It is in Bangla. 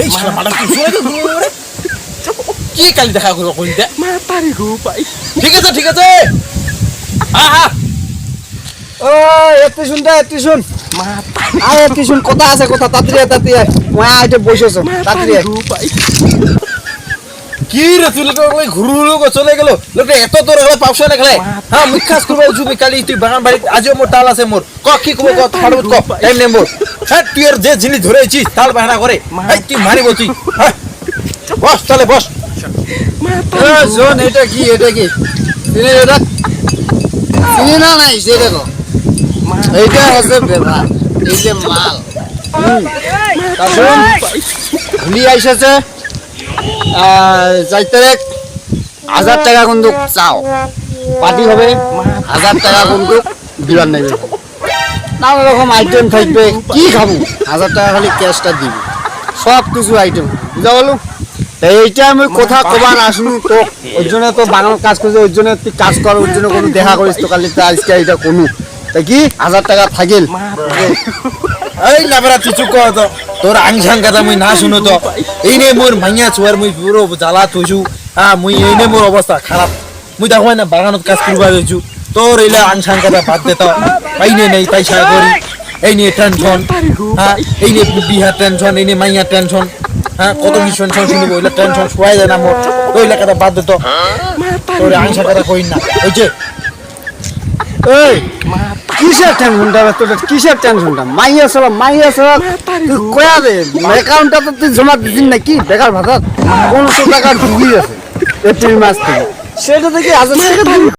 এই শালা মাডাম তুই শুনে তো কি কালি দেখা করব কই দে মাতারি গো ভাই ঠিক আছে আহা ও এত শুন আয় এত শুন কথা আছে কথা তাড়াতাড়ি মই আইতে বসেছো তাড়াতাড়ি গো ভাই কি রে তুই লোক ওই ঘুরুলু গো চলে গেল লোকে এত তোর হলে পাপসা না খেলে হ্যাঁ মুখ খাস করব জুবি কালি তুই বাগান বাড়ি আজও মোর তাল আছে মোর ক কি কব ক ফাড়বত ক টাইম নেম মোর হ্যাঁ তুই আর যে জিনিস ধরেছিস তাল বাহানা করে এই তুই মারিব তুই হ্যাঁ বস তাহলে বস এ শোন এটা কি চিনি এটা চিনি না নাই সেটা কো এইটা হচ্ছে ব্যাপার এই যে মাল কারণ ভুলি আইসেছে 4 তারিখ 1000 টাকা কিন্তু চাও পার্টি হবে 1000 টাকা কিন্তু দিবার নেবে নানা রকম আইটেম থাকবে কি খাবো 1000 টাকা খালি ক্যাশটা দিব সব কিছু আইটেম বুঝা গেল এইটা আমি কথা কবার আসনু তো ওই জন্য তো বাগান কাজ করছে ওই জন্য তুই কাজ কর ওই জন্য কোনো দেখা করিস তো কালি আজকে এইটা কোনো তাই কি 1000 টাকা থাকিল এই নাবরা তুই চুপ কর তো তোর আংসাং কথা মুই না শুনো তো এই নে মোর মাইয়া চুয়ার মুই পুরো জ্বালা থইছু হ্যাঁ মুই এই নে মোর অবস্থা খারাপ মুই দেখো না বাগানত কাজ করবা যাইছু তোর এইলা আংসাং কথা বাদ দে তো এই নে নেই তাই ছায়া করি এই নে টেনশন হ্যাঁ এই নে বিহার টেনশন এই নে মাইয়া টেনশন হ্যাঁ কত কি টেনশন শুনবো ওইলা টেনশন শুয়াই যায় না মোর ওইলা কথা বাদ দে তো তোর আংসাং কথা কই না ওই যে এই কিসের টেনশনটা তোর কিসের টেনশনটা মাইয়া সব তুই কয়া দে অ্যাকাউন্টটা তো তুই জমা দিছিস নাকি বেকার ভাতা 500 টাকা ঢুকি আছে এপ্রিল মাস থেকে সেটা থেকে 1000 টাকা